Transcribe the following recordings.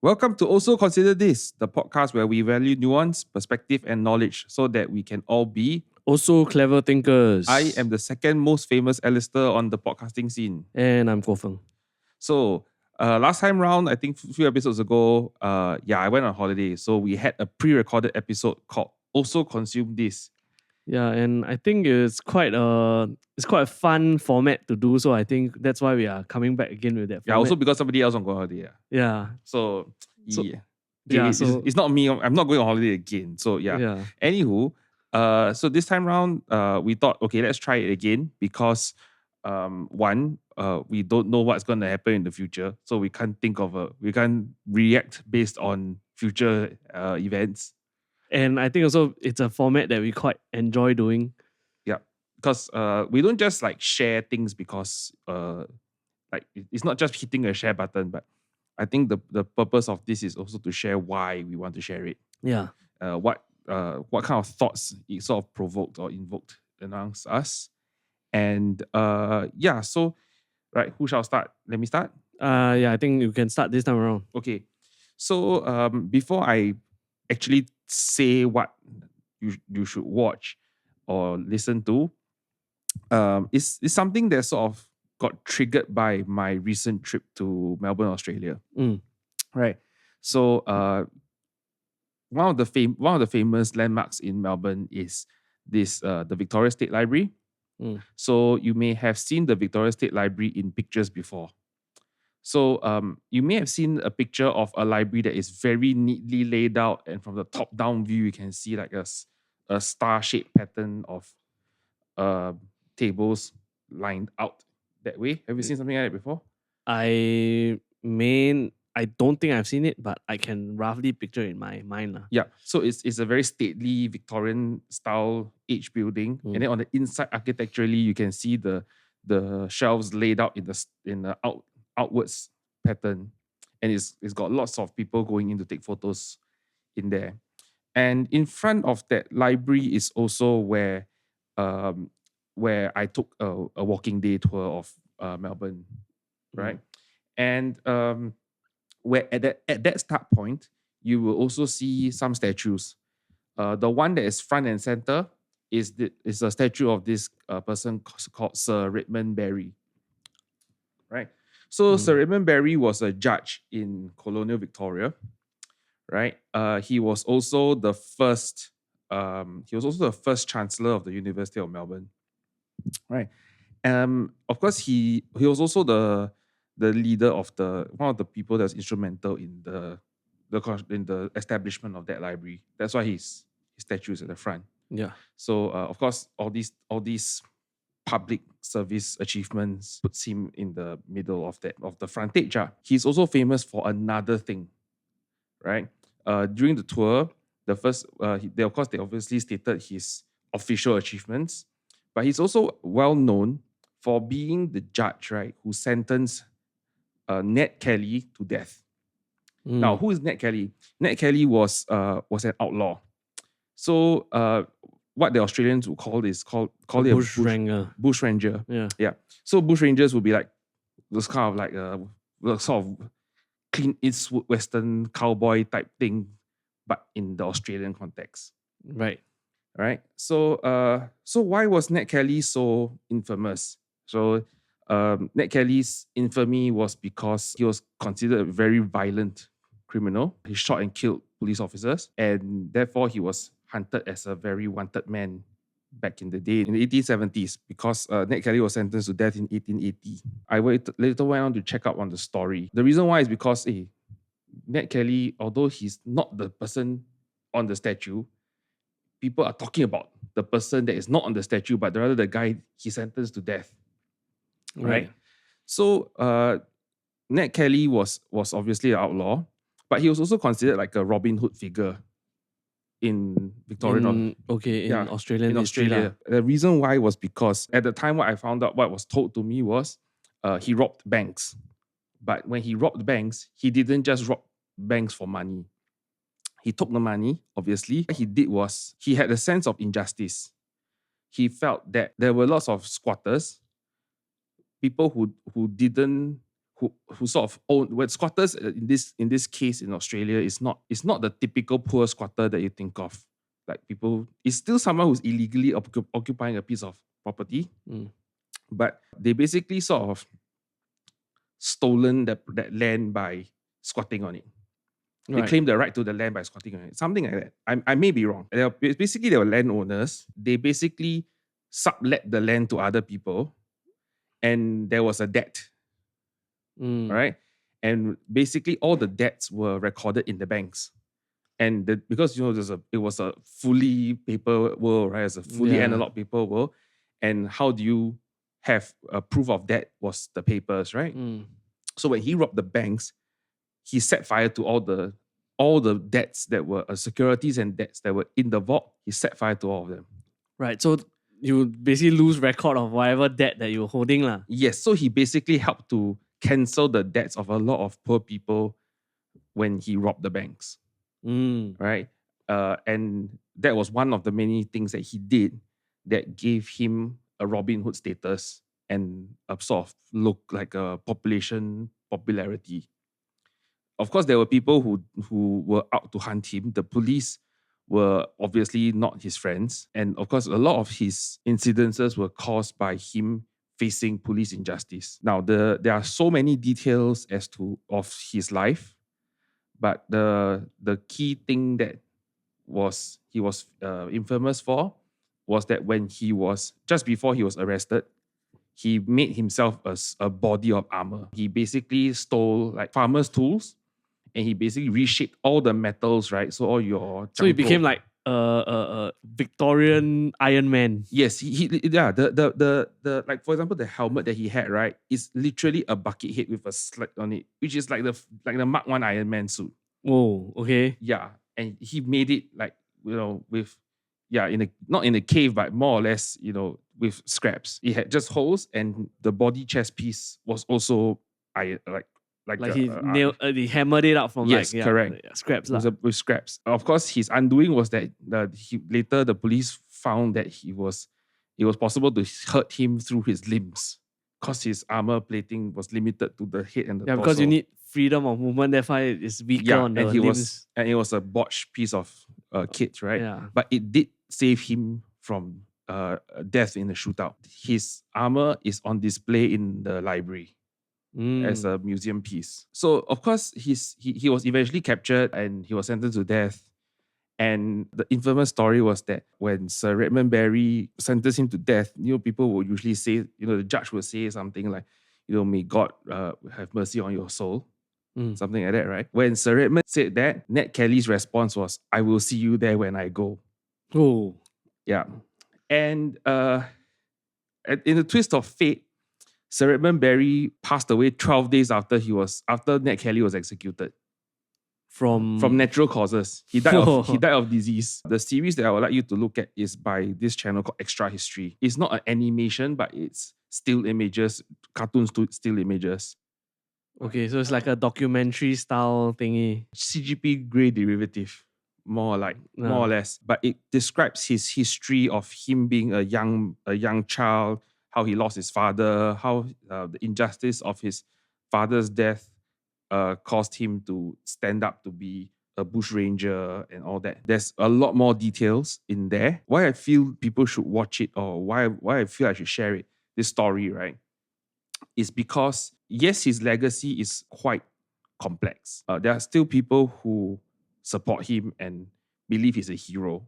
Welcome to Also Consider This, the podcast where we value nuance, perspective, and knowledge so that we can all be Also clever thinkers. I am the second most famous Alastair on the podcasting scene. And I'm Guo Feng. So, last time round, I think a few episodes ago, I went on holiday. So we had a pre-recorded episode called Also Consume This. Yeah, and I think it's quite a fun format to do. So I think that's why we are coming back again with that format. Yeah, also because somebody else on going holiday. Yeah. So So it's not me. I'm not going on holiday again. So yeah. Anywho, so this time round, we thought, okay, let's try it again because we don't know what's going to happen in the future, so we can't react based on future events. And I think also it's a format that we quite enjoy doing. Yeah, because we don't just like share things because like it's not just hitting a share button, but I think the purpose of this is also to share why we want to share it. Yeah. What kind of thoughts it sort of provoked or invoked amongst us. And so right, who shall start? Let me start. I think you can start this time around. Okay. So before I actually say what you should watch or listen to, it's something that sort of got triggered by my recent trip to Melbourne, Australia. Right. So one of the famous landmarks in Melbourne is this the Victoria State Library. So you may have seen the Victoria State Library in pictures before. So you may have seen a picture of a library that is very neatly laid out, and from the top down view you can see like a star-shaped pattern of tables lined out that way. Have you seen something like that before? I don't think I've seen it, but I can roughly picture it in my mind. Yeah, so it's a very stately Victorian style age building, and then on the inside architecturally you can see the shelves laid out in the outwards pattern, and it's got lots of people going in to take photos in there. And in front of that library is also where I took a walking day tour of Melbourne, right? And where at that start point, you will also see some statues. The one that is front and center is a statue of this person called Sir Redmond Barry, right? So Sir Redmond Barry was a judge in colonial Victoria, right? He was also the first chancellor of the University of Melbourne, right? Of course, he was also the leader of one of the people that's instrumental in the establishment of that library. That's why his statue is at the front. Yeah. So of course, all these public service achievements puts him in the middle of the frontage. He's also famous for another thing, right? During the tour, they obviously stated his official achievements, but he's also well known for being the judge, right, who sentenced Ned Kelly to death. Now, who is Ned Kelly? Ned Kelly was an outlaw. So what the Australians would call it a bush ranger. Yeah. So bush rangers would be like those kind of like the sort of Clint Eastwood Western cowboy type thing, but in the Australian context. Right. So why was Ned Kelly so infamous? So Ned Kelly's infamy was because he was considered a very violent criminal. He shot and killed police officers, and therefore he was hunted as a very wanted man back in the day, in the 1870s, because Ned Kelly was sentenced to death in 1880. I later went on to check up on the story. The reason why is because Ned Kelly, although he's not the person on the statue, people are talking about the person that is not on the statue, but rather the guy he sentenced to death. Right. So Ned Kelly was obviously an outlaw, but he was also considered like a Robin Hood figure in Victorian. In Australia. The reason why was because at the time what I found out, what was told to me was he robbed banks. But when he robbed banks, he didn't just rob banks for money. He took the money, obviously. What he did was he had a sense of injustice. He felt that there were lots of squatters, people who who sort of own. Well, squatters in this case in Australia is not the typical poor squatter that you think of. Like people, it's still someone who's illegally occupying a piece of property, but they basically sort of stolen that land by squatting on it. They claim the right to the land by squatting on it. Something like that. I may be wrong. They were landowners. They basically sublet the land to other people, and there was a debt. Right? And basically all the debts were recorded in the banks. And because it was a fully paper world, right? It's a fully analog paper world. And how do you have a proof of that was the papers, right? So when he robbed the banks, he set fire to all the debts that were securities and debts that were in the vault. He set fire to all of them. Right. So you basically lose record of whatever debt that you're holding, lah. Yes. So he basically helped to cancel the debts of a lot of poor people when he robbed the banks. Right? And that was one of the many things that he did that gave him a Robin Hood status and a sort of look like a population popularity. Of course, there were people who were out to hunt him. The police were obviously not his friends. And of course, a lot of his incidences were caused by him facing police injustice. Now, there are so many details of his life, but the key thing that he was infamous for was that when just before he was arrested, he made himself a body of armor. He basically stole like farmers' tools, and he basically reshaped all the metals, right? So all your so he became like a Victorian Iron Man. Yes, the like for example the helmet that he had, right, is literally a bucket head with a slit on it, which is like the Mark 1 Iron Man suit. Oh, okay. Yeah, and he made it like with not in a cave, but more or less with scraps. It had just holes, and the body chest piece was also iron, like he hammered it out from correct scraps with scraps. Of course, his undoing was that later the police found that it was possible to hurt him through his limbs because his armor plating was limited to the head and the torso. Because you need freedom of movement, therefore it's weaker on the limbs. And it was a botched piece of kit, right? Yeah. But it did save him from death in the shootout. His armor is on display in the library as a museum piece. So of course he was eventually captured and he was sentenced to death. And the infamous story was that when Sir Redmond Barry sentenced him to death, people would usually say, the judge would say something like, may God have mercy on your soul. Something like that, right? When Sir Redmond said that, Ned Kelly's response was, I will see you there when I go. Oh. Yeah. And in a twist of fate, Sir Redmond Barry passed away 12 days after Ned Kelly was executed. From natural causes. He died of disease. The series that I would like you to look at is by this channel called Extra History. It's not an animation, but it's still images, cartoons to still images. Okay, so it's like a documentary style thingy. CGP grey derivative, more or less. But it describes his history of him being a young child, how he lost his father, how the injustice of his father's death caused him to stand up to be a bush ranger and all that. There's a lot more details in there. Why I feel people should watch it, or why I feel I should share it, this story, right, is because, yes, his legacy is quite complex. There are still people who support him and believe he's a hero.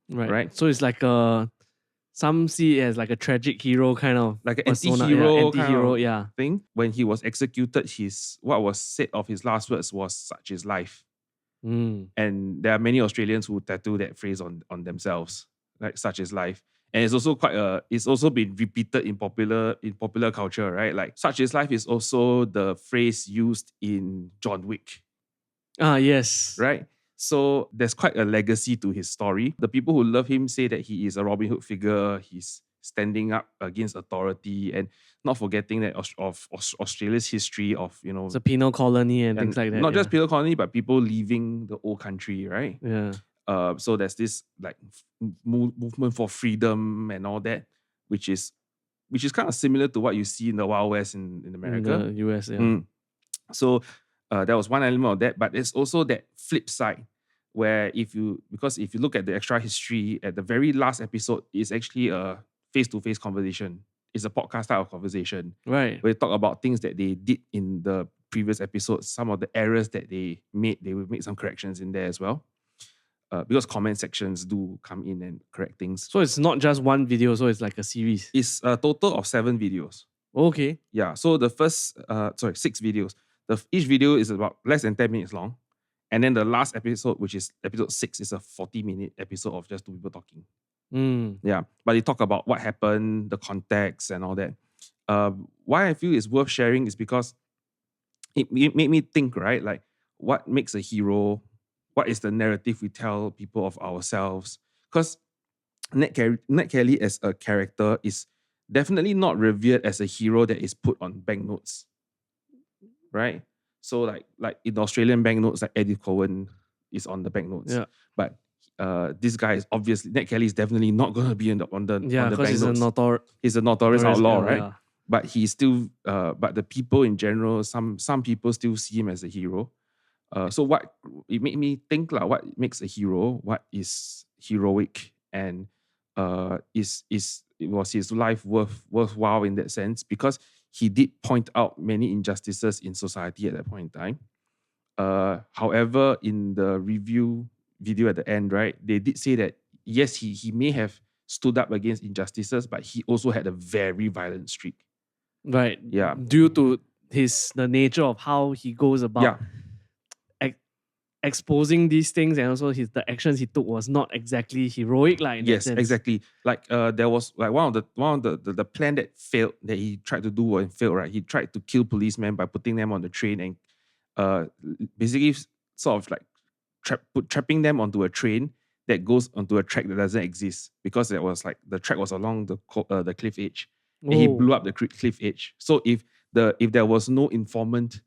Right? So it's like some see it as like a tragic hero kind of, like an persona, anti-hero thing. When he was executed, what was said of his last words was, such is life. And there are many Australians who tattoo that phrase on themselves, like such is life. And it's also it's also been repeated in popular culture, right? Like such is life is also the phrase used in John Wick. Yes. Right? So there's quite a legacy to his story. The people who love him say that he is a Robin Hood figure. He's standing up against authority, and not forgetting that of Australia's history of, it's a penal colony and things like that. Not just penal colony, but people leaving the old country, right? Yeah. So there's this like movement for freedom and all that, which is which is kind of similar to what you see in the Wild West in America. In the US, yeah. So there was one element of that, but it's also that flip side where because if you look at the extra history at the very last episode, it's actually a face-to-face conversation. It's a podcast type of conversation. Right. Where they talk about things that they did in the previous episodes, some of the errors that they made, they will make some corrections in there as well. Because comment sections do come in and correct things. So it's not just one video, so it's like a series. It's a total of 7 videos. Okay. Yeah. So the first, 6 videos. Each video is about less than 10 minutes long. And then the last episode, which is episode 6, is a 40-minute episode of just 2 people talking. Yeah. But they talk about what happened, the context and all that. Why I feel it's worth sharing is because it made me think, right? Like, what makes a hero? What is the narrative we tell people of ourselves? Because Ned Kelly as a character is definitely not revered as a hero that is put on banknotes, right? So like in Australian banknotes, like Eddie Cohen is on the banknotes. Yeah. But this guy is obviously, Ned Kelly is definitely not going to be on the banknotes. He's a notorious outlaw, right? Yeah. But he's still, but the people in general, some people still see him as a hero. So what it made me think, like, what makes a hero? What is heroic? And was his life worthwhile in that sense? Because he did point out many injustices in society at that point in time. However, in the review video at the end, right, they did say that yes, he may have stood up against injustices, but he also had a very violent streak. Right. Yeah. Due to the nature of how he goes about exposing these things, and also the actions he took was not exactly heroic, like in that Yes, sense. exactly. Like there was like one of the plan that failed, that he tried to do and failed, right? He tried to kill policemen by putting them on the train and basically sort of like trapping them onto a train that goes onto a track that doesn't exist, because it was like the track was along the cliff edge. And he blew up the cliff edge. So if there was no informant,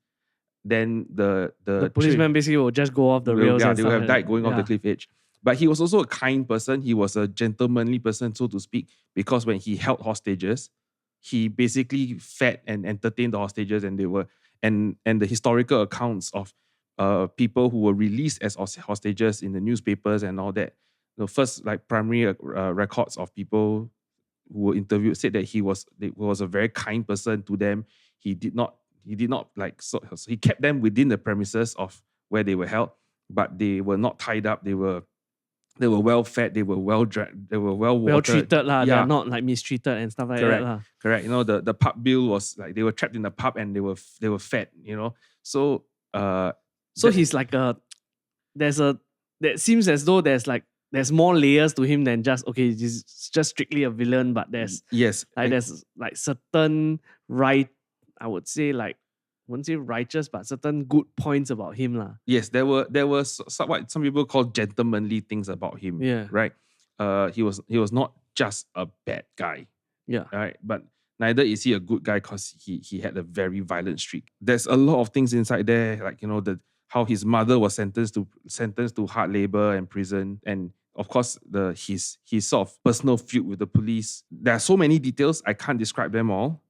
then the policeman basically will just go off the rails. Yeah, and they would stuff have like died going off the cliff edge. But he was also a kind person. He was a gentlemanly person, so to speak, because when he held hostages, he basically fed and entertained the hostages, and they were and the historical accounts of people who were released as hostages in the newspapers and all that. The first like primary records of people who were interviewed said that he was a very kind person to them. He did not like, so he kept them within the premises of where they were held, but they were not tied up. They were well fed. They were well dressed. They were well treated lah. Yeah. They're not like mistreated and stuff like Correct. that lah. Correct. You know, the pub bill was like they were trapped in the pub and they were fed. You know, so he's like that seems as though there's more layers to him than just, okay, he's just strictly a villain, but there's there's like certain I would say, like, I wouldn't say righteous, but certain good points about him lah. Yes, there were what some people call gentlemanly things about him. Yeah. Right. He was not just a bad guy. Yeah. Right. But neither is he a good guy, because he had a very violent streak. There's a lot of things inside there, like, you know, how his mother was sentenced to hard labor and prison, and of course his sort of personal feud with the police. There are so many details, I can't describe them all.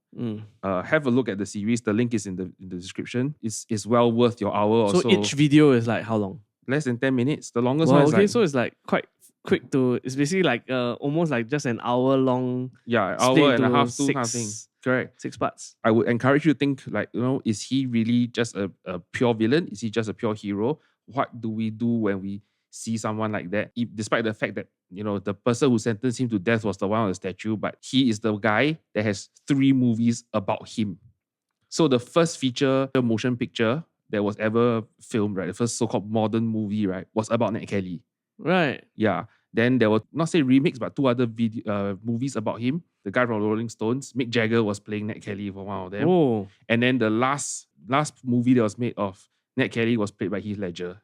Have a look at the series. The link is in the description. It's well worth your hour or so. So each video is like how long? Less than 10 minutes. The longest one is okay, so it's like quite quick to. It's basically like almost like just an hour long. Yeah, hour and a half, two kind of thing. Correct. 6 parts. I would encourage you to think, like, you know, is he really just a pure villain? Is he just a pure hero? What do we do when we see someone like that? Despite the fact that, you know, the person who sentenced him to death was the one on the statue, but he is the guy that has 3 movies about him. So the first feature motion picture that was ever filmed, right, the first so-called modern movie, right, was about Ned Kelly. Right. Yeah. Then there were, not say remakes, but 2 other movies about him. The guy from Rolling Stones, Mick Jagger, was playing Ned Kelly for one of them. Oh. And then the last movie that was made of Ned Kelly was played by Heath Ledger.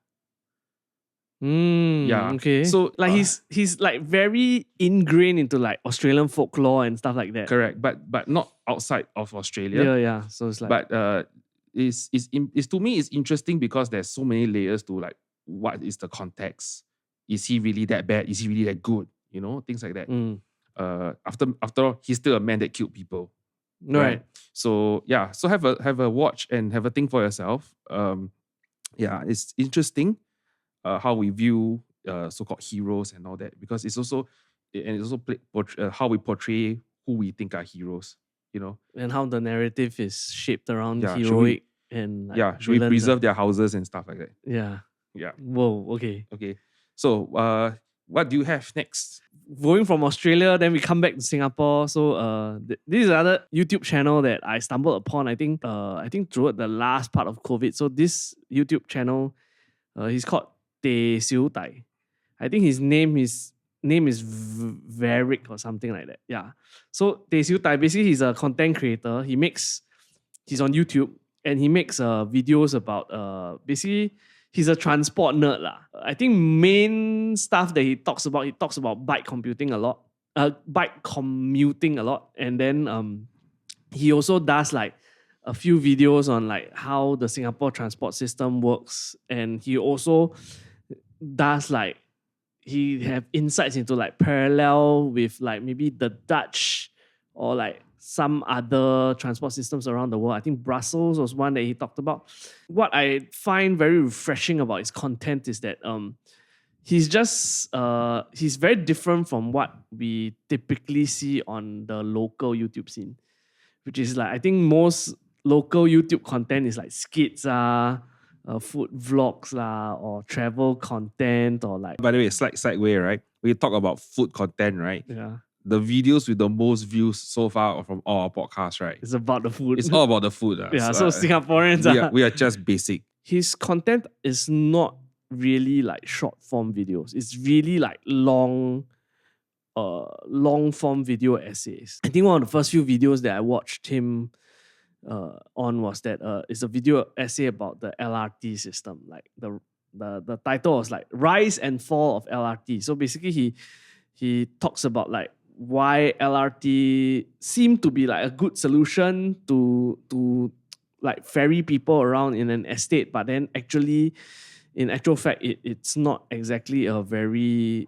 Yeah. Okay. So like he's like very ingrained into like Australian folklore and stuff like that. Correct. But not outside of Australia. Yeah. So it's like, but it's to me, it's interesting because there's so many layers to, like, what is the context? Is he really that bad? Is he really that good? You know, things like that. after all, he's still a man that killed people. Right. So yeah, so have a watch and have a think for yourself. Yeah, it's interesting how we view so-called heroes and all that, because it's also how we portray who we think are heroes, And how the narrative is shaped around Yeah, heroic and like should we villains, preserve their houses and stuff like that? Yeah. Yeah. Whoa, okay. Okay. So what do you have next? Going from Australia, then we come back to Singapore. So this is another YouTube channel that I stumbled upon. I think throughout the last part of COVID. So this YouTube channel, he's called tehsiewdai. I think his name is Varick or something like that. Yeah. So tehsiewdai, basically he's a content creator. He's on YouTube and he makes videos about basically he's a transport nerd lah. I think main stuff that he talks about bike commuting a lot, and then he also does like a few videos on like how the Singapore transport system works, and he also does like he have insights into like parallel with like maybe the Dutch or like some other transport systems around the world. I think Brussels was one that he talked about. What I find very refreshing about his content is that he's very different from what we typically see on the local YouTube scene, which is like I think most local YouTube content is like skits, food vlogs or travel content or like. By the way, slight segue, right? We talk about food content, right? Yeah. The videos with the most views so far from all our podcasts, right? It's about the food. It's all about the food. Yeah, so Singaporeans we are just basic. His content is not really like short form videos. It's really like long form video essays. I think one of the first few videos that I watched him on was that it's a video essay about the LRT system. Like the title was like Rise and Fall of LRT. So basically he talks about like why LRT seemed to be like a good solution to like ferry people around in an estate, but then actually in actual fact it's not exactly a very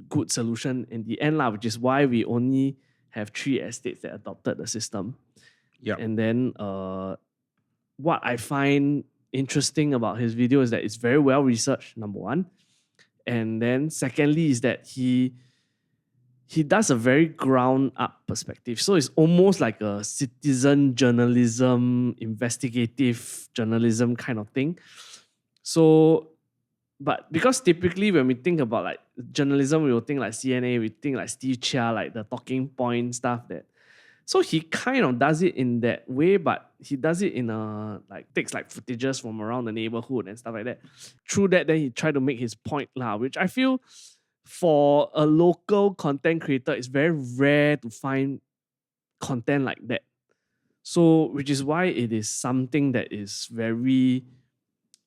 good solution in the end, which is why we only have 3 estates that adopted the system. Yeah. And then what I find interesting about his video is that it's very well researched, number one. And then secondly is that he does a very ground up perspective. So it's almost like a citizen journalism, investigative journalism kind of thing. So, but because typically when we think about like journalism, we will think like CNA, we think like Steve Chia, like the talking point stuff that. So he kind of does it in that way, but he does it in takes like footages from around the neighborhood and stuff like that. Through that, then he tried to make his point which I feel for a local content creator, it's very rare to find content like that. So, which is why it is something that is very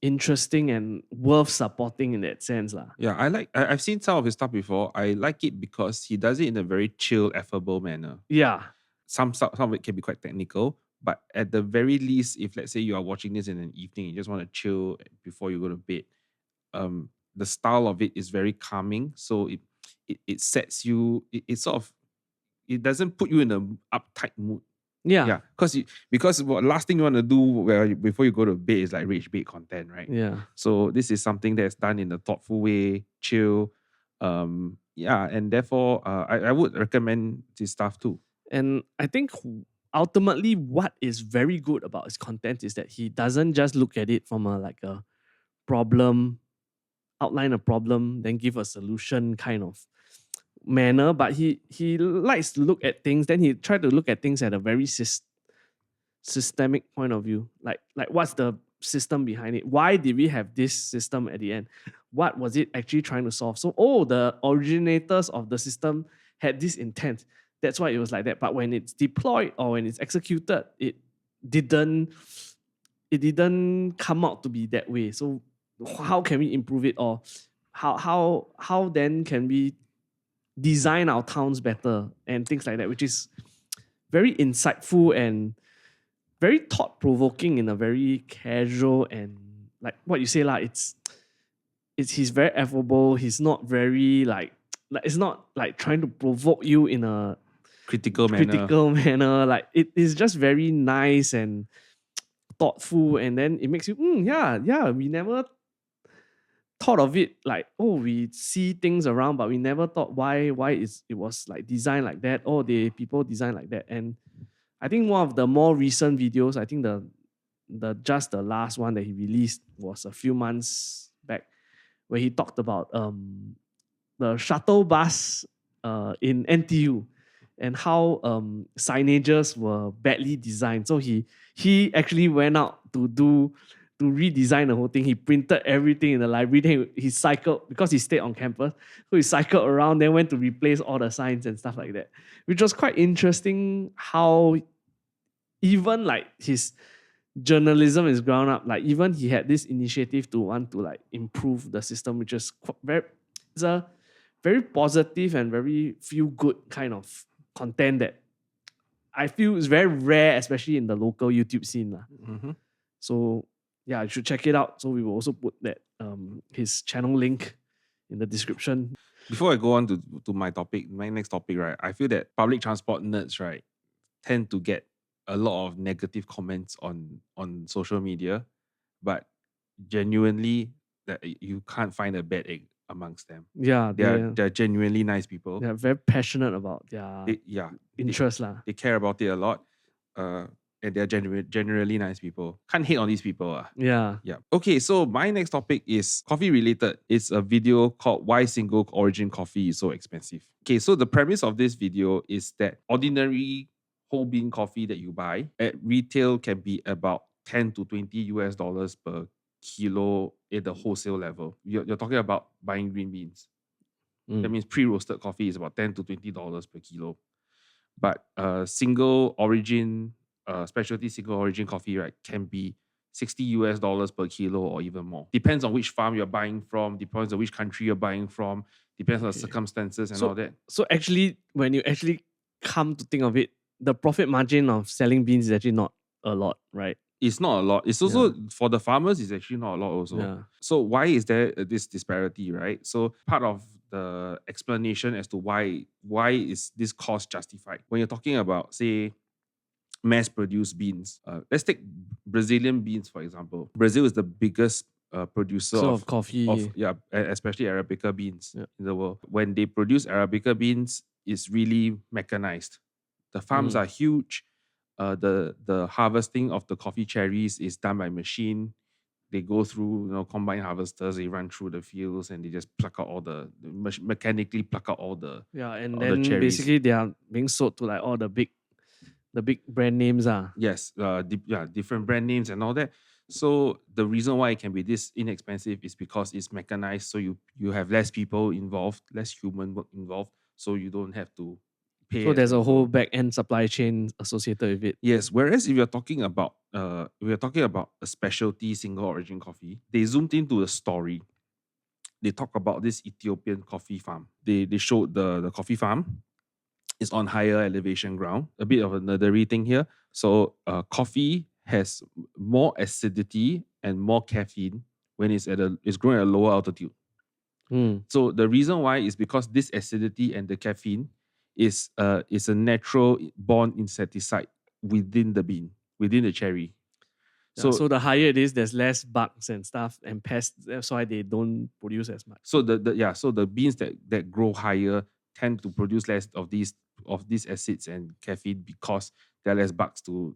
interesting and worth supporting in that sense. Yeah, I've seen some of his stuff before. I like it because he does it in a very chill, affable manner. Yeah. Some of it can be quite technical, but at the very least, if let's say you are watching this in an evening, you just want to chill before you go to bed, the style of it is very calming. So it sets you, it doesn't put you in an uptight mood. Yeah. Because what last thing you want to do before you go to bed is like rage bait content, right? Yeah. So this is something that's done in a thoughtful way, chill. And therefore I would recommend this stuff too. And I think ultimately what is very good about his content is that he doesn't just look at it from a problem, outline a problem, then give a solution kind of manner, but he likes to look at things, then he try to look at things at a very systemic point of view. Like what's the system behind it? Why did we have this system at the end? What was it actually trying to solve? So, the originators of the system had this intent. That's why it was like that. But when it's deployed or when it's executed, it didn't come out to be that way. So how can we improve it, or how then can we design our towns better and things like that, which is very insightful and very thought-provoking in a very casual and like what you say, he's very affable. He's not very it's not like trying to provoke you in a critical manner. Like it is just very nice and thoughtful, and then it makes you we never thought of it like, oh, we see things around, but we never thought why it was like designed like that, or people design like that. And I think one of the more recent videos, I think the last one that he released was a few months back, where he talked about the shuttle bus in NTU and how signages were badly designed. So he actually went out to redesign the whole thing. He printed everything in the library. Then he cycled, because he stayed on campus. So he cycled around, then went to replace all the signs and stuff like that, which was quite interesting. How even like his journalism is ground up. Like even he had this initiative to want to like improve the system, which is it's a very positive and very feel good kind of content that I feel is very rare, especially in the local YouTube scene. Mm-hmm. So yeah, you should check it out. So we will also put that his channel link in the description. Before I go on to my next topic, right? I feel that public transport nerds, right, tend to get a lot of negative comments on social media, but genuinely that you can't find a bad egg amongst them. Yeah, they're genuinely nice people. They're very passionate about their interest. They care about it a lot. And they're generally nice people. Can't hate on these people. Yeah. Okay, so my next topic is coffee related. It's a video called Why Single Origin Coffee is So Expensive. Okay, so the premise of this video is that ordinary whole bean coffee that you buy at retail can be about 10 to 20 US dollars per kilo at the wholesale level. You're talking about buying green beans. That means pre-roasted coffee is about 10 to 20 dollars per kilo. But single origin, specialty single origin coffee, right, can be 60 US dollars per kilo or even more. Depends on which farm you're buying from, depends on which country you're buying from, depends on the circumstances and all that. So actually, when you actually come to think of it, the profit margin of selling beans is actually not a lot, right? It's not a lot. It's also, for the farmers, it's actually not a lot also. Yeah. So why is there this disparity, right? So part of the explanation as to why is this cost justified? When you're talking about, say, mass-produced beans, let's take Brazilian beans, for example. Brazil is the biggest producer of coffee. Especially Arabica beans in the world. When they produce Arabica beans, it's really mechanized. The farms are huge. The harvesting of the coffee cherries is done by machine. They go through combine harvesters. They run through the fields and they just pluck out all mechanically pluck out all the and all then the cherries. Basically they are being sold to like all the big brand names. Yes, different brand names and all that. So the reason why it can be this inexpensive is because it's mechanized. So you have less people involved, less human work involved. So you don't have to pay. So there's a whole back end supply chain associated with it. Yes. Whereas if you're talking about a specialty single origin coffee, they zoomed into the story. They talk about this Ethiopian coffee farm. They showed the coffee farm. It's on higher elevation ground. A bit of a nerdery thing here. So coffee has more acidity and more caffeine when it's growing at a lower altitude. So the reason why is because this acidity and the caffeine is a natural born insecticide within the bean, within the cherry. So the higher it is, there's less bugs and stuff and pests. That's why they don't produce as much. So the beans that grow higher tend to produce less of these acids and caffeine because there are less bugs to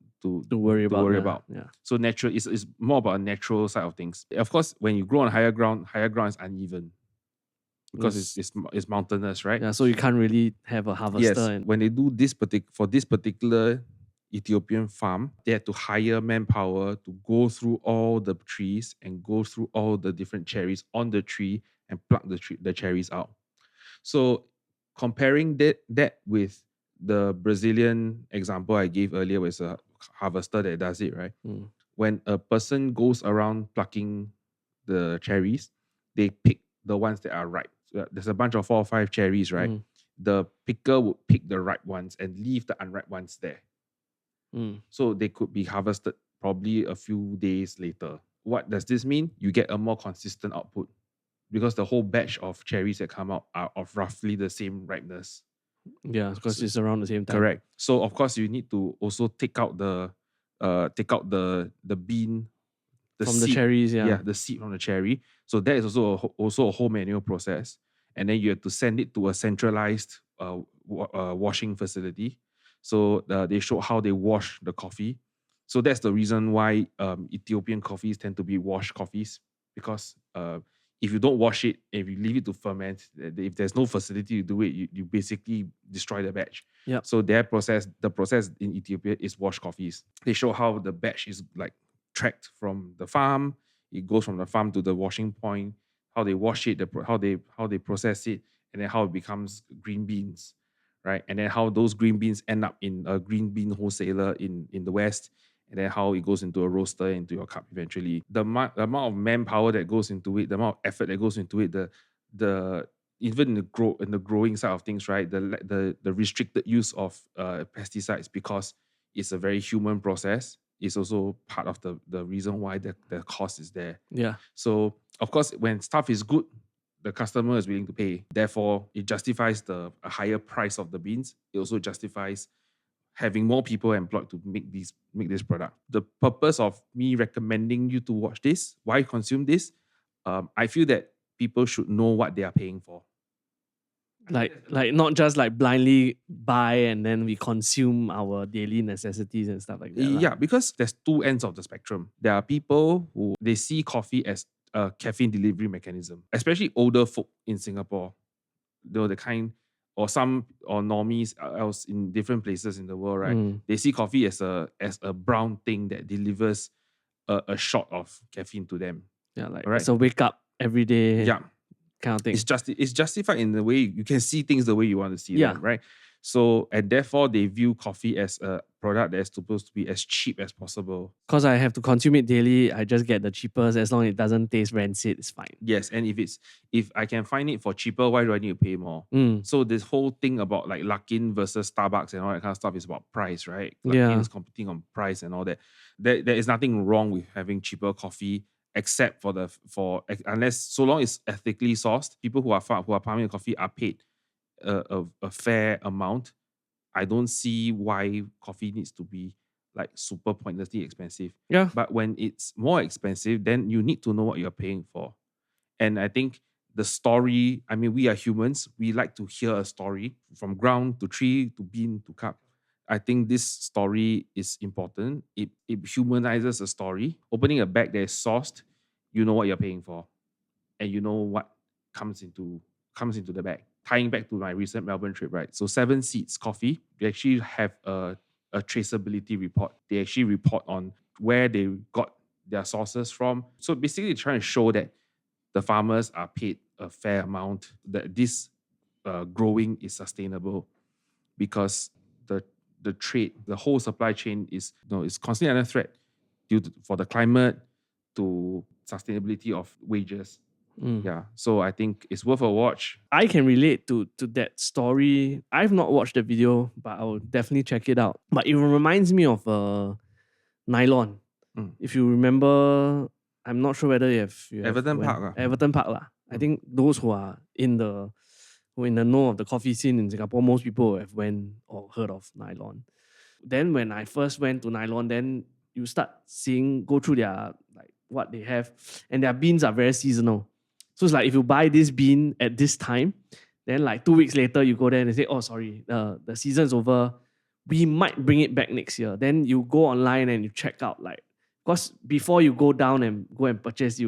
worry about. Yeah. So natural is more about a natural side of things. Of course, when you grow on higher ground is uneven because it's mountainous, right? Yeah. So you can't really have a harvester. Yes. When they do this particular Ethiopian farm, they had to hire manpower to go through all the trees and go through all the different cherries on the tree and pluck the cherries out. So comparing that with the Brazilian example I gave earlier, was a harvester that does it, right? When a person goes around plucking the cherries, they pick the ones that are ripe. So there's a bunch of 4 or 5 cherries, right? The picker would pick the ripe ones and leave the unripe ones there. So they could be harvested probably a few days later. What does this mean? You get a more consistent output. because the whole batch of cherries that come out are of roughly the same ripeness. Yeah, because it's around the same time. Correct. So of course you need to also take out the bean, the from seed, the cherries. Yeah, the seed from the cherry. So that is also a whole manual process, and then you have to send it to a centralized washing facility. So they show how they wash the coffee. So that's the reason why Ethiopian coffees tend to be washed coffees, because if you don't wash it, if you leave it to ferment, if there's no facility to do it, you basically destroy the batch. Yep. So the process in Ethiopia is wash coffees. They show how the batch is like tracked from the farm. It goes from the farm to the washing point, how they wash it, how they process it, and then how it becomes green beans, right? And then how those green beans end up in a green bean wholesaler in the West, and then how it goes into a roaster, into your cup eventually. The amount of manpower that goes into it, the amount of effort that goes into it, the even in the growing side of things, right? The restricted use of pesticides, because it's a very human process, is also part of the reason why the cost is there. Yeah. So of course, when stuff is good, the customer is willing to pay. Therefore, it justifies a higher price of the beans. It also justifies having more people employed to make this product. The purpose of me recommending you to watch this, why consume this, I feel that people should know what they are paying for. Like not just like blindly buy and then we consume our daily necessities and stuff like that. Yeah, because there's two ends of the spectrum. There are people who they see coffee as a caffeine delivery mechanism, especially older folk in Singapore. The kind, or normies else in different places in the world, right? They see coffee as a brown thing that delivers a shot of caffeine to them. Yeah, like it's a wake up every day. Yeah. Kind of thing. It's justified in the way you can see things the way you want to see them, right? So, and therefore they view coffee as a product that's supposed to be as cheap as possible. Because I have to consume it daily, I just get the cheapest. As long as it doesn't taste rancid, it's fine. Yes, and if I can find it for cheaper, why do I need to pay more? So this whole thing about like Luckin versus Starbucks and all that kind of stuff is about price, right? Luckin is competing on price and all that. There is nothing wrong with having cheaper coffee, except unless so long it's ethically sourced. People who are farming coffee are paid a fair amount. I don't see why coffee needs to be like super pointlessly expensive. Yeah. But when it's more expensive, then you need to know what you're paying for. And I think the story, I mean, we are humans. We like to hear a story from ground to tree to bean to cup. I think this story is important. It humanizes a story. Opening a bag that is sourced, you know what you're paying for, and you know what comes into the bag. Tying back to my recent Melbourne trip, right? So 7 Seeds Coffee, they actually have a traceability report. They actually report on where they got their sources from. So basically, trying to show that the farmers are paid a fair amount, that this growing is sustainable, because the trade, the whole supply chain is constantly under threat for the climate, to sustainability of wages. Yeah, so I think it's worth a watch. I can relate to that story. I've not watched the video, but I will definitely check it out. But it reminds me of nylon. If you remember, I'm not sure whether you have Everton Park. Everton Park. I think those who are in the know of the coffee scene in Singapore, most people have went or heard of nylon. Then when I first went to nylon, then you start go through their like what they have, and their beans are very seasonal. So it's like if you buy this bean at this time, then like 2 weeks later you go there and they say, oh sorry, the season's over. We might bring it back next year. Then you go online and you check out, like, because before you go down and go and purchase,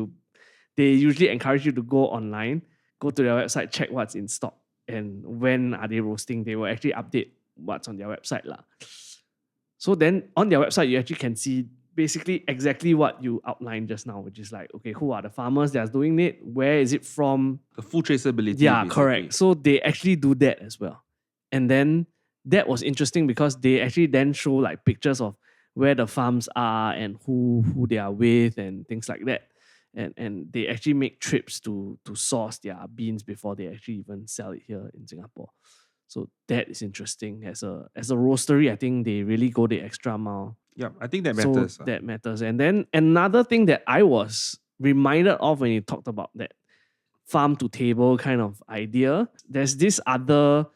they usually encourage you to go online, go to their website, check what's in stock and when are they roasting. They will actually update what's on their website lah. So then on their website you actually can see basically exactly what you outlined just now, which is like, okay, who are the farmers that are doing it? Where is it from? The full traceability. Yeah, basically. Correct. So they actually do that as well. And then that was interesting because they actually then show like pictures of where the farms are and who they are with and things like that. And they actually make trips to source their beans before they actually even sell it here in Singapore. So that is interesting. As a roastery, I think they really go the extra mile. Yeah, I think that matters. So that matters. And then another thing that I was reminded of when you talked about that farm to table kind of idea. There's this other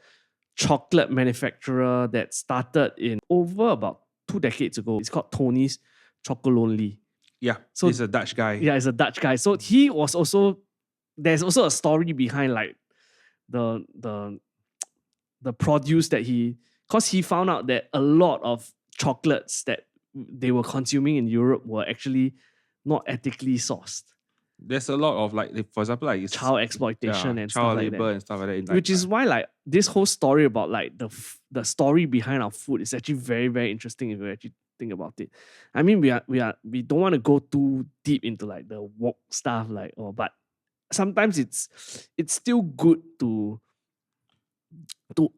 chocolate manufacturer that started in over about 2 decades ago. It's called Tony's Chocolonely. Yeah, so he's a Dutch guy. Yeah, he's a Dutch guy. So he was also, there's also a story behind like the produce that because he found out that a lot of chocolates that they were consuming in Europe were actually not ethically sourced. There's a lot of like, for example, like child exploitation and child stuff like labor that. and stuff like that. Which is why like this whole story about like the story behind our food is actually very, very interesting if you actually think about it. I mean, we don't want to go too deep into like the woke stuff, like but sometimes it's still good to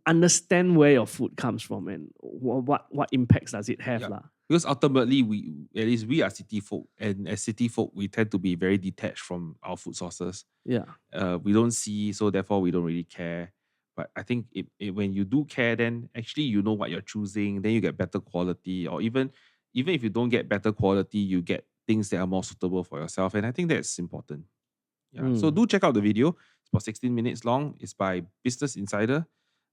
understand where your food comes from and what impacts does it have. Yeah. Because ultimately, at least we are city folk, and as city folk, we tend to be very detached from our food sources. Yeah. We don't see, so therefore we don't really care. But I think when you do care, then actually you know what you're choosing, then you get better quality, or even if you don't get better quality, you get things that are more suitable for yourself. And I think that's important. Yeah. So do check out the video. It's about 16 minutes long. It's by Business Insider.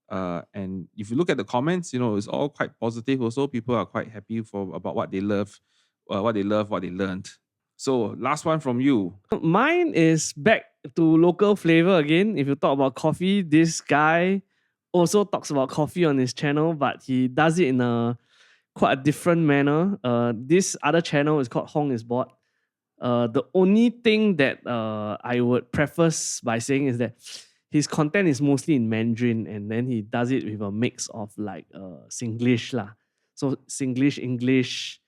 And if you look at the comments, it's all quite positive. Also, people are quite happy about what they love, what they learned. So, last one from you. Mine is back to local flavor again. If you talk about coffee, this guy also talks about coffee on his channel, but he does it in quite a different manner. This other channel is called hongisbored. The only thing that I would preface by saying is that his content is mostly in Mandarin, and then he does it with a mix of like Singlish lah. So Singlish, English,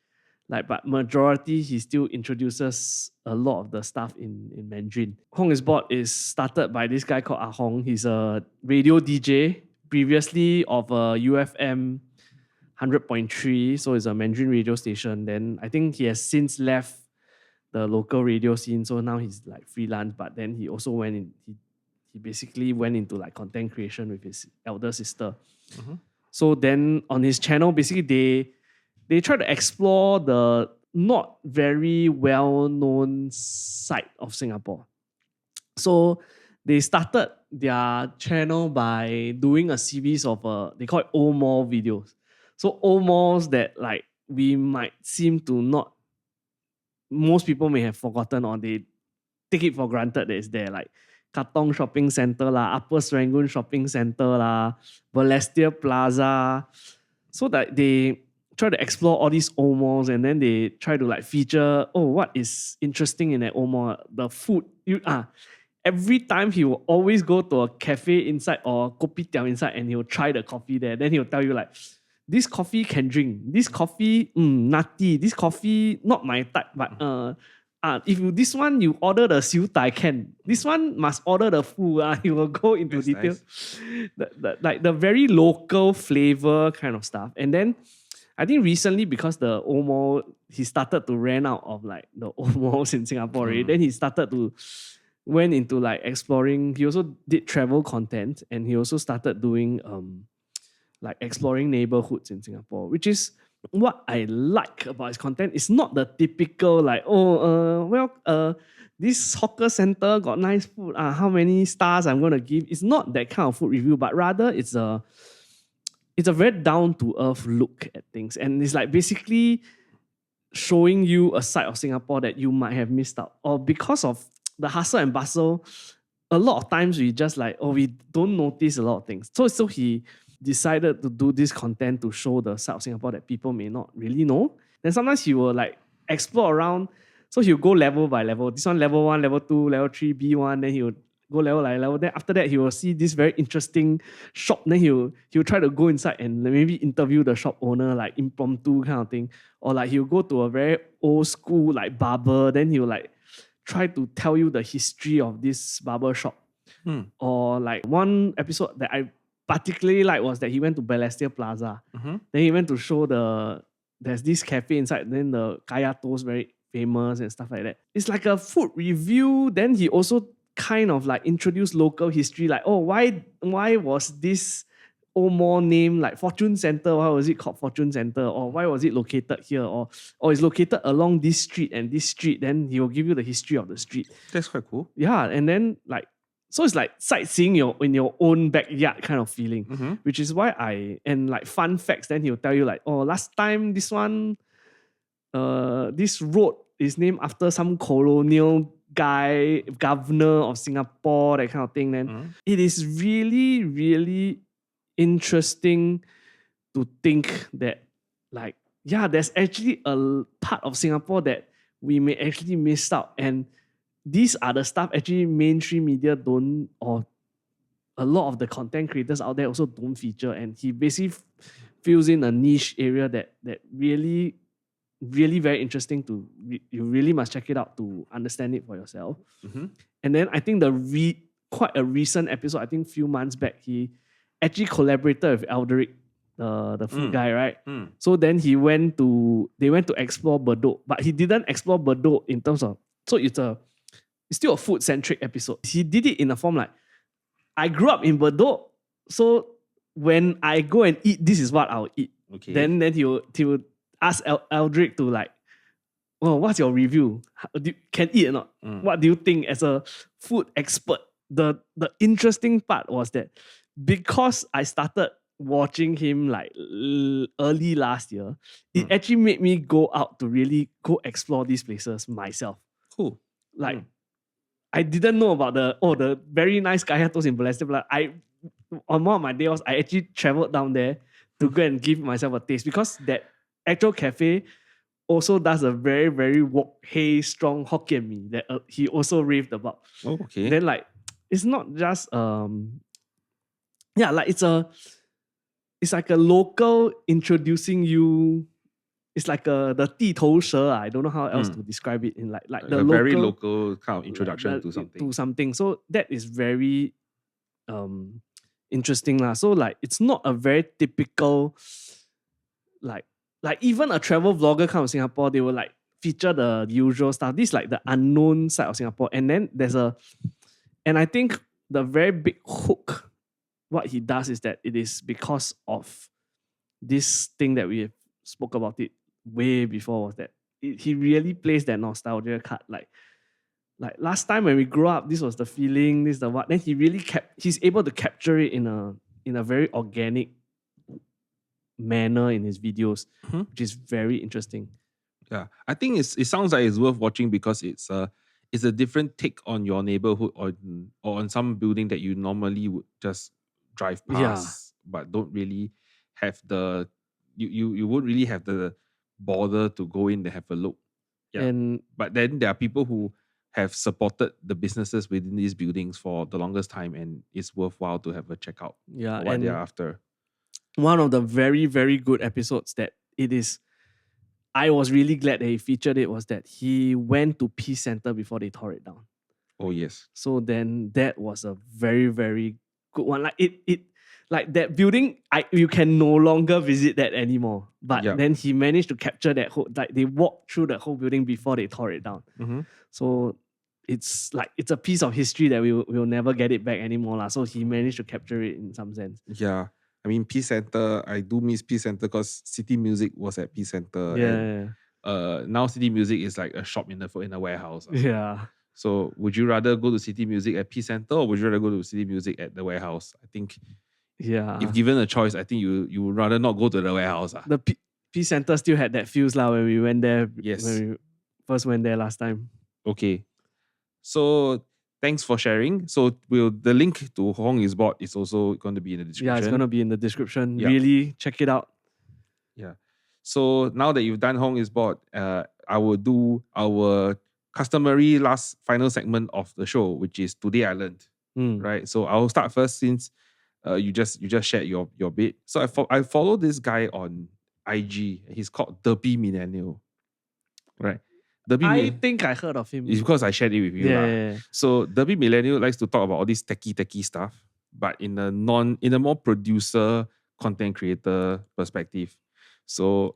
but majority he still introduces a lot of the stuff in Mandarin. hongisbored is started by this guy called Ah Hong. He's a radio DJ, previously of UFM 100.3, so it's a Mandarin radio station. Then I think he has since left the local radio scene, so now he's like freelance, but then he also he basically went into like content creation with his elder sister. Mm-hmm. So then on his channel, basically they try to explore the not very well-known side of Singapore. So they started their channel by doing a series of they call it old mall videos. So old malls that like we might seem to not, most people may have forgotten or they take it for granted that it's there, like Katong Shopping Center lah, Upper Serangoon Shopping Center lah, Balestier Plaza. So that they try to explore all these old malls, and then they try to like feature, what is interesting in that old mall? The food. Every time he will always go to a cafe inside or kopitiam inside, and he'll try the coffee there. Then he'll tell you like, this coffee can drink. This coffee, nutty. This coffee, not my type, but if this one you order the tehsiewdai can. This one must order the full. He will go into detail. Nice. Like the very local flavor kind of stuff. And then I think recently, because the old mall, he started to run out of like the old malls in Singapore. Right? Then he went into like exploring. He also did travel content, and he also started doing like exploring neighborhoods in Singapore, which is what I like about his content. It's not the typical like, this hawker center got nice food. How many stars I'm gonna give? It's not that kind of food review, but rather it's a very down to earth look at things, and it's like basically showing you a side of Singapore that you might have missed out, or because of the hustle and bustle. A lot of times we just like, we don't notice a lot of things. So he decided to do this content to show the side of Singapore that people may not really know. Then sometimes he will like explore around. So he'll go level by level. This one level 1, level 2, level 3, B1. Then he'll go level by level. Then after that, he will see this very interesting shop. Then he'll try to go inside and maybe interview the shop owner, like impromptu kind of thing. Or like he'll go to a very old school like barber. Then he'll like try to tell you the history of this barber shop. Or like one episode that I particularly like was that he went to Balestier Plaza. Mm-hmm. Then he went to show there's this cafe inside. Then the kaya toast very famous and stuff like that. It's like a food review. Then he also kind of like introduced local history, like, why was this old mall named like Fortune Center? Why was it called Fortune Center? Or why was it located here? Or it's located along this street and this street. Then he will give you the history of the street. That's quite cool. Yeah, and then like So it's like sightseeing in your own backyard kind of feeling, which is why and like fun facts, then he'll tell you like, oh, last time this one, this road is named after some colonial guy, governor of Singapore, that kind of thing. Then it is really, really interesting to think that like, yeah, there's actually a part of Singapore that we may actually miss out. And these are the stuff actually mainstream media don't, or a lot of the content creators out there also don't feature. And he basically fills in a niche area that really, really very interesting to, you really must check it out to understand it for yourself. And then I think quite a recent episode, I think a few months back, he actually collaborated with Eldrick, the food guy, right? So then they went to explore Bedok, but he didn't explore Bedok in terms of, so it's still a food-centric episode. He did it in a form like, I grew up in Bedok, so when I go and eat, this is what I'll eat. Okay. Then he would ask Eldrick to like, oh, what's your review? Can eat or not? What do you think as a food expert? The interesting part was that because I started watching him like early last year, it actually made me go out to really go explore these places myself. Cool. Like, I didn't know about the very nice kaya toast in Balestier, but on one of my days, I actually traveled down there to go and give myself a taste, because that actual cafe also does a very, very wok hei strong Hokkien mee that he also raved about. Oh, okay. Then like, it's not just like it's like a local introducing you. It's like the 地头蛇. I don't know how else to describe it in like the very local kind of introduction to something. To something. So that is very interesting lah. So like, it's not a very typical like even a travel vlogger kind of Singapore, they will like feature the usual stuff. This is like the unknown side of Singapore. And then and I think the very big hook, what he does is that it is because of this thing that we spoke about it way before, was that he really plays that nostalgia card. Like last time when we grew up, this was the feeling, this is the what. Then he really he's able to capture it in a very organic manner in his videos, which is very interesting. Yeah, I think it sounds like it's worth watching because it's a different take on your neighborhood or on some building that you normally would just drive past, but don't really have the you won't really have the bother to go in and have a look. Yeah. But then there are people who have supported the businesses within these buildings for the longest time, and it's worthwhile to have a check out. Yeah, what they're after. One of the very, very good episodes that I was really glad that he featured it, was that he went to Peace Center before they tore it down. Oh yes. So then that was a very, very good one. Like it like that building, you can no longer visit that anymore. But then he managed to capture that whole, like they walked through the whole building before they tore it down. So it's like, it's a piece of history that we'll never get it back anymore lah. So he managed to capture it in some sense. Yeah. I mean, Peace Center, I do miss Peace Center because City Music was at Peace Center. Yeah. Now City Music is like a shop in a warehouse. Yeah. So would you rather go to City Music at Peace Center, or would you rather go to City Music at the warehouse? I think, if given a choice, I think you would rather not go to the warehouse. The Peace Center still had that feels lah when we went there. Yes. When we first went there last time. Okay. So thanks for sharing. So the link to hongisbored is also going to be in the description. Yeah, it's going to be in the description. Yep. Really check it out. Yeah. So now that you've done hongisbored, I will do our customary last final segment of the show, which is Today I Learned. Right. So I'll start first since you just shared your bit. So I follow this guy on IG. He's called Derpy Millennial. Right. I think I heard of him. It's because I shared it with you. Yeah. So Derpy Millennial likes to talk about all this techie stuff, but in a more producer, content creator perspective. So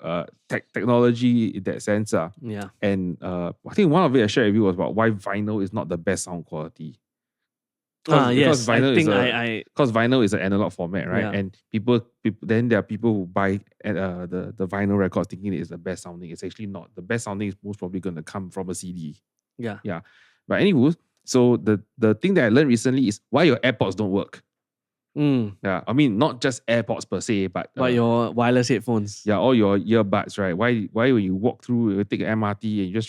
technology in that sense. Yeah. And I think one of it I shared with you was about why vinyl is not the best sound quality. Yes. Because vinyl is an analog format, right? Yeah. And people then there are people who buy the vinyl records thinking it is the best sounding. It's actually not. The best sounding is most probably going to come from a CD. Yeah. But anyway, So the thing that I learned recently is why your AirPods don't work. Yeah, I mean not just AirPods per se, but your wireless headphones. Yeah, all your earbuds, right? Why when you walk through, you take an MRT and you're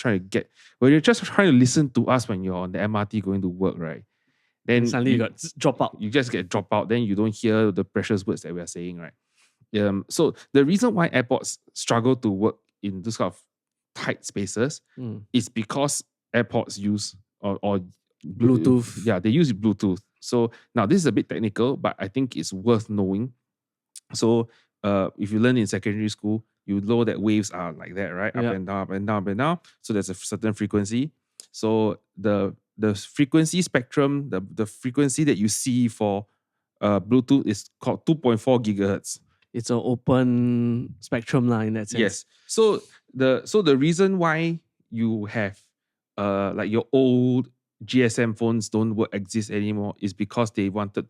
just trying to listen to us when you're on the MRT going to work, right? Then suddenly you got drop out. You just get drop out. Then you don't hear the precious words that we are saying, right? So the reason why AirPods struggle to work in this kind of tight spaces is because AirPods use or Bluetooth. Yeah, they use Bluetooth. So now this is a bit technical, but I think it's worth knowing. So if you learn in secondary school, you know that waves are like that, right? Up and down, up and down, up and down. So there's a certain frequency. So the frequency spectrum, the frequency that you see for Bluetooth is called 2.4 gigahertz. It's an open spectrum line in that sense. Yes. So the reason why you have like your old GSM phones don't exist anymore is because they want to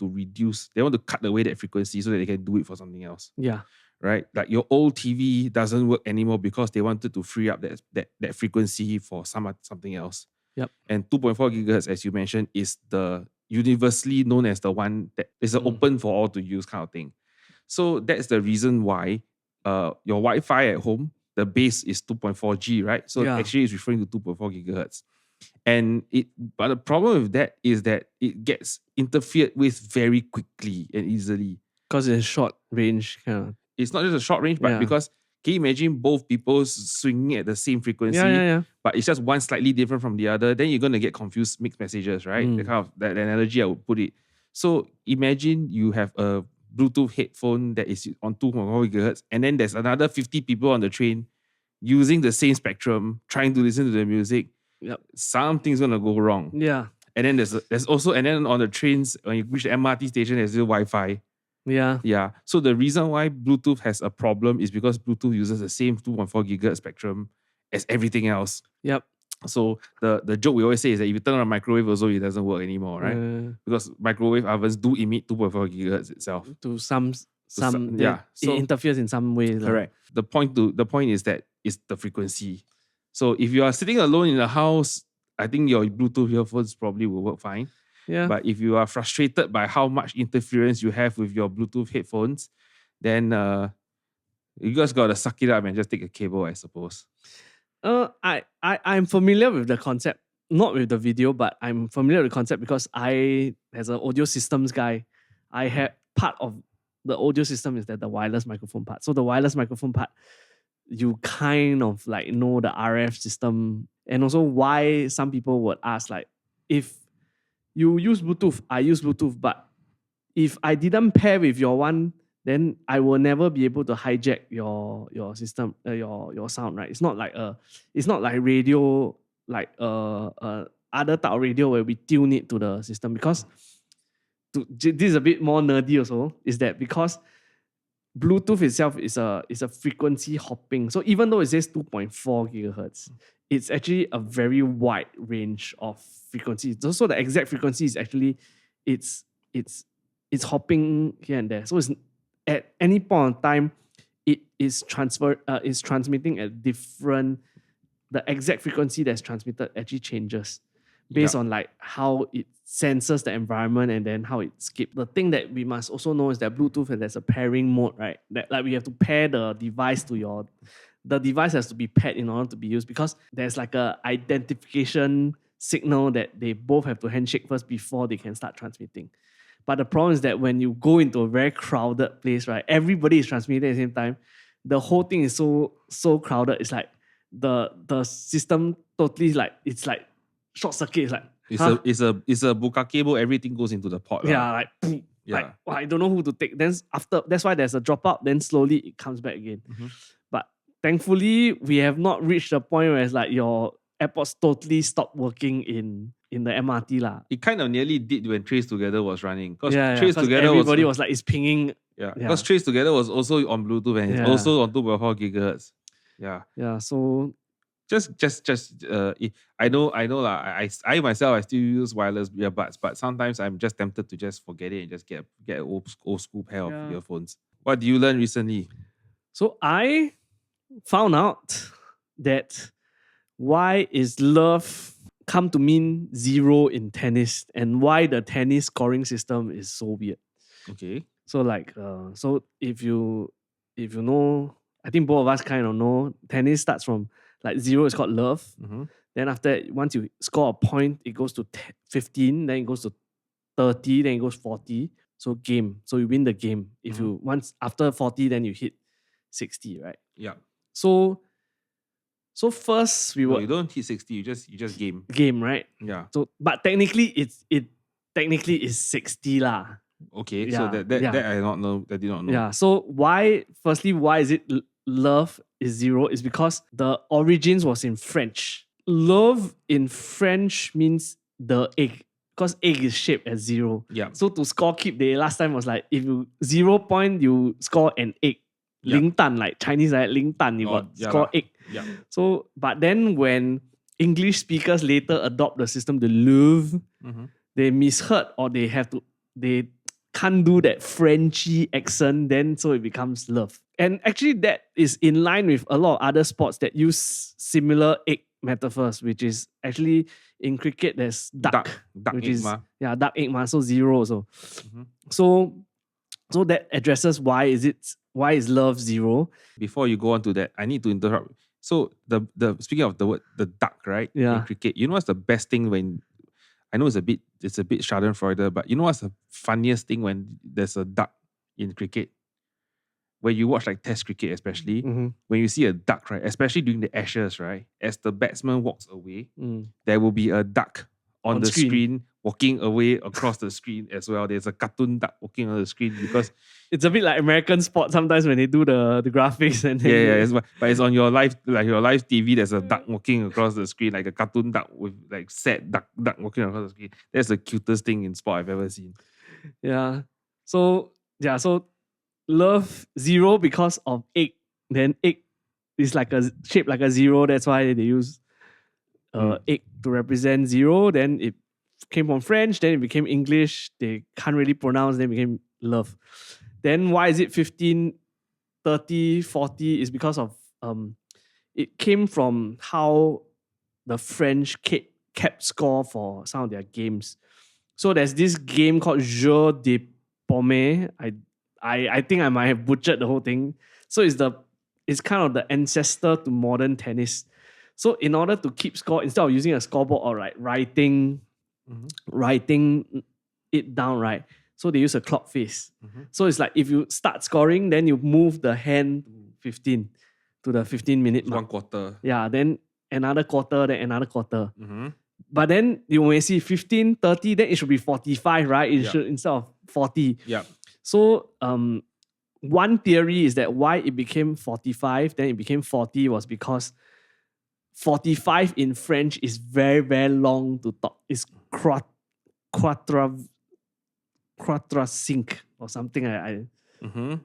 cut away that frequency so that they can do it for something else. Yeah. Right? Like your old TV doesn't work anymore because they wanted to free up that frequency for something else. Yep. And 2.4 gigahertz, as you mentioned, is the universally known as the one that is open for all to use kind of thing. So that's the reason why your Wi-Fi at home, the base is 2.4G, right? So actually it's referring to 2.4 gigahertz. But the problem with that is that it gets interfered with very quickly and easily. Because it's short range kind of. It's not just a short range, but because can you imagine both people swinging at the same frequency? But it's just one slightly different from the other. Then you're gonna get confused mixed messages, right? The kind of that analogy I would put it. So imagine you have a Bluetooth headphone that is on 2.4 gigahertz, and then there's another 50 people on the train using the same spectrum, trying to listen to the music. Yep. Something's gonna go wrong. Yeah. And then there's also on the trains when you reach the MRT station, there's still Wi-Fi. Yeah. Yeah. So the reason why Bluetooth has a problem is because Bluetooth uses the same 2.4 gigahertz spectrum as everything else. Yep. So the joke we always say is that if you turn on a microwave also, it doesn't work anymore, right? Because microwave ovens do emit 2.4 gigahertz itself. To some it interferes in some way. Correct. The point is that it's the frequency. So if you are sitting alone in the house, I think your Bluetooth earphones probably will work fine. Yeah. But if you are frustrated by how much interference you have with your Bluetooth headphones, then you just gotta suck it up and just take a cable, I suppose. I'm familiar with the concept, not with the video, but I'm familiar with the concept because as an audio systems guy, I had part of the audio system is that the wireless microphone part. So the wireless microphone part, you kind of like know the RF system, and also why some people would ask, like, if you use Bluetooth, I use Bluetooth, but if I didn't pair with your one, then I will never be able to hijack your system, your sound, right? It's not like radio, like other type of radio where we tune it to the system, because this is a bit more nerdy also, is that because Bluetooth itself is a frequency hopping. So even though it says 2.4 gigahertz, it's actually a very wide range of frequencies. So the exact frequency is actually it's hopping here and there. So it's at any point in time, it is transmitting at different. The exact frequency that's transmitted actually changes based on like how it senses the environment and then how it skips. The thing that we must also know is that Bluetooth, there's a pairing mode, right? That like we have to pair the device to the device has to be paired in order to be used, because there's like a identification signal that they both have to handshake first before they can start transmitting. But the problem is that when you go into a very crowded place, right, everybody is transmitting at the same time. The whole thing is so crowded. It's like the system totally it's like short circuit. It's like it's a buka cable. Everything goes into the pot. Yeah, like I don't know who to take. Then that's why there's a dropout. Then slowly it comes back again. Mm-hmm. But thankfully, we have not reached the point where it's like your AirPods totally stopped working in the MRT lah. It kind of nearly did when Trace Together was running. Because everybody was like, it's pinging. Yeah, because Trace Together was also on Bluetooth and it's also on 2.4 gigahertz. Yeah. Yeah. So I know lah. I myself, I still use wireless earbuds, but sometimes I'm just tempted to just forget it and just get an old school pair of earphones. What did you learn recently? So I found out that why is love come to mean zero in tennis and why the tennis scoring system is so weird. Okay. So like so if you know, I think both of us kind of know, tennis starts from like 0 is called love. Then after that, once you score a point, it goes to 15, then it goes to 30, then it goes 40. So game. So you win the game. If you once after 40, then you hit 60, right? Yeah. So first we were you don't hit 60, you just game. Game, right? Yeah. So but technically it technically is 60 lah. Okay. Yeah, So that I did not know. Yeah. So why is it love is 0 is because the origins was in French. Love in French means the egg. Because egg is shaped as 0. Yeah. So to score keep, the last time was like if you 0 point, you score an egg. Yeah. Ling tan, like Chinese, like Ling tan, you got score egg. Yeah. So, but then when English speakers later adopt the system, the love, they misheard or they can't do that Frenchy accent, then so it becomes love. And actually that is in line with a lot of other sports that use similar egg metaphors, which is actually in cricket there's duck which egg is ma. Duck egg ma, so 0 also. So that addresses why is love 0. Before you go on to that, I need to interrupt. So the speaking of the word the duck, right? Yeah. In cricket, you know what's the best thing when I know it's a bit Schadenfreude, but you know what's the funniest thing when there's a duck in cricket? When you watch like Test cricket, especially when you see a duck, right? Especially during the Ashes, right? As the batsman walks away, there will be a duck on the screen walking away across the screen as well. There's a cartoon duck walking on the screen because it's a bit like American sport sometimes when they do the graphics and then but it's on your live TV. There's a duck walking across the screen, like a cartoon duck with like sad duck walking across the screen. That's the cutest thing in sport I've ever seen. Yeah. So love 0 because of egg. Then egg is like shaped like a 0. That's why they use egg to represent 0. Then it came from French. Then it became English. They can't really pronounce. Then it became love. Then why is it 15, 30, 40? Is because of it came from how the French kept score for some of their games. So there's this game called Jeu de Paume. I think I might have butchered the whole thing. So it's kind of the ancestor to modern tennis. So in order to keep score, instead of using a scoreboard or like writing it down, right? So they use a clock face. So it's like if you start scoring, then you move the hand to the 15-minute mark. 1 quarter. Yeah, then another quarter, then another quarter. But then you may see 15, 30, then it should be 45, right? It should instead of 40. Yeah. So one theory is that why it became 45, then it became 40 was because 45 in French is very, very long to talk. It's quadracinq or something.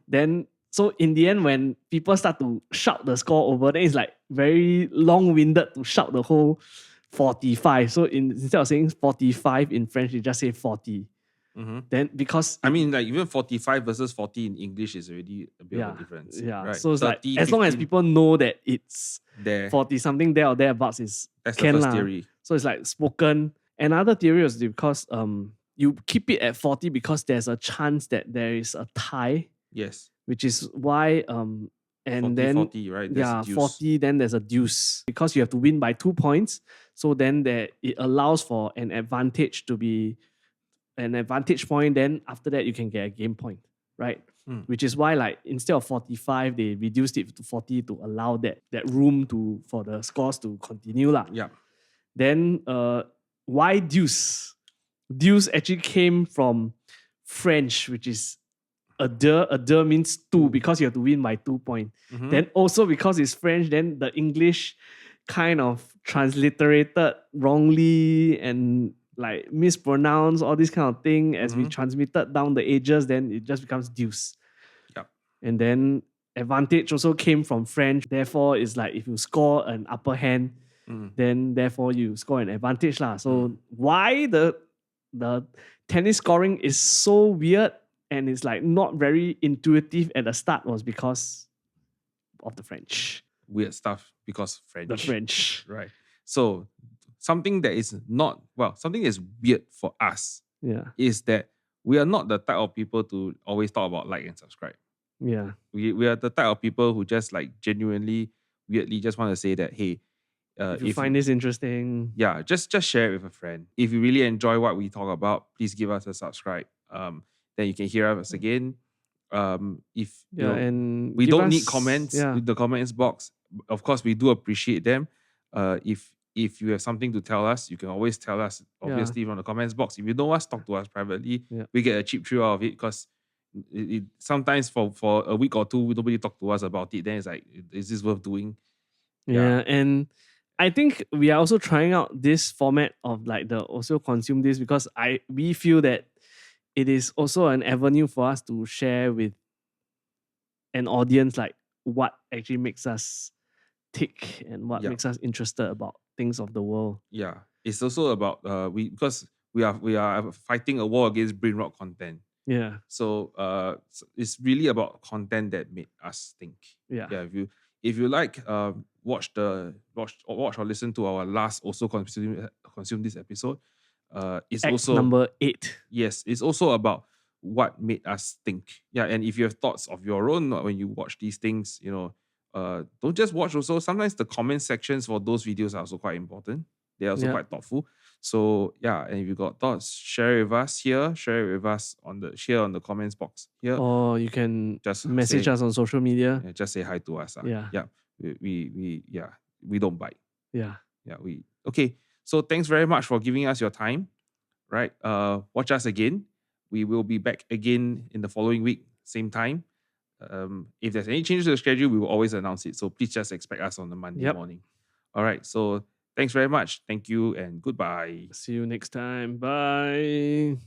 Then so in the end, when people start to shout the score over, then it's like very long-winded to shout the whole 45. So instead of saying 45 in French, you just say 40. Then because I mean, like even 45 versus 40 in English is already a bit of a difference. Yeah. Right? So it's 30, like as 15, long as people know that it's there, 40 something there or thereabouts that's the first theory. So it's like spoken. Another theory was because you keep it at 40 because there's a chance that there is a tie. Yes. Which is why and 40, then 40, right? There's 40, then there's a deuce. Because you have to win by 2 points. So then it allows for an advantage to be an advantage point, then after that you can get a game point, right? Which is why like instead of 45, they reduced it to 40 to allow that room for the scores to continue lah. Yeah. Then why deuce? Deuce actually came from French, which is a deux means 2 because you have to win by 2 points. Then also because it's French, then the English kind of transliterated wrongly and like mispronounced all this kind of thing as we transmitted down the ages, then it just becomes deuce. Yep. And then advantage also came from French. Therefore, it's like if you score an upper hand, then therefore you score an advantage lah. So why the tennis scoring is so weird and it's like not very intuitive at the start was because of the French. Weird stuff because French. The French. Right. So something that is something that is weird for us Yeah. is that we are not the type of people to always talk about like and subscribe. Yeah. We are the type of people who just like genuinely, weirdly just want to say that, hey, if you find this interesting, just share it with a friend. If you really enjoy what we talk about, please give us a subscribe. Then you can hear us again. If you know, and we give don't need us- comments yeah. in the comments box. Of course, we do appreciate them. If you have something to tell us, you can always tell us, obviously, from the comments box. If you know us, talk to us privately. Yeah. We get a cheap thrill out of it because sometimes for a week or two, nobody talk to us about it. Then it's like, is this worth doing? Yeah, and I think we are also trying out this format of like the also consume this because we feel that it is also an avenue for us to share with an audience like what actually makes us tick and what makes us interested about things of the world. Yeah, it's also about because we are fighting a war against brain rot content. Yeah. So it's really about content that made us think. Yeah. Yeah. If you like watch or listen to our last also consume this episode. It's Act also number 8. Yes, it's also about what made us think. Yeah, and if you have thoughts of your own when you watch these things, don't just watch. Also, sometimes the comment sections for those videos are also quite important. They're also quite thoughtful. So yeah, and if you got thoughts, share it with us here. Share it with us on the comments box here. Or you can just message us on social media. Yeah, just say hi to us. Yeah. Yeah. We don't bite. Yeah. Yeah. Okay. So thanks very much for giving us your time. Right. Watch us again. We will be back again in the following week, same time. If there's any changes to the schedule, we will always announce it. So please just expect us on the Monday morning. All right. So thanks very much. Thank you and goodbye. See you next time. Bye.